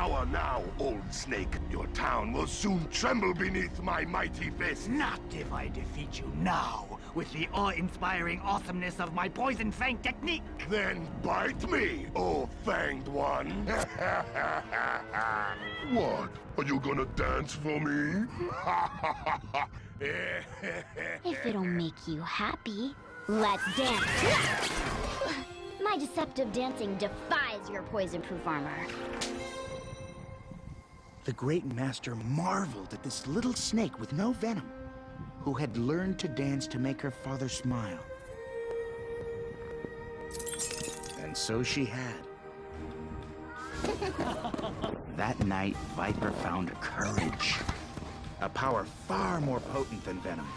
power now, old snake. Your town will soon tremble beneath my mighty fist. Not if I defeat you now, with the awe-inspiring awesomeness of my poison fang technique. Then bite me, oh fanged one. What? Are you gonna dance for me? If it'll make you happy, let's dance. My deceptive dancing defies your poison-proof armor. The great master marveled at this little snake with no venom, who had learned to dance to make her father smile. And so she had. That night, Viper found courage, a power far more potent than venom.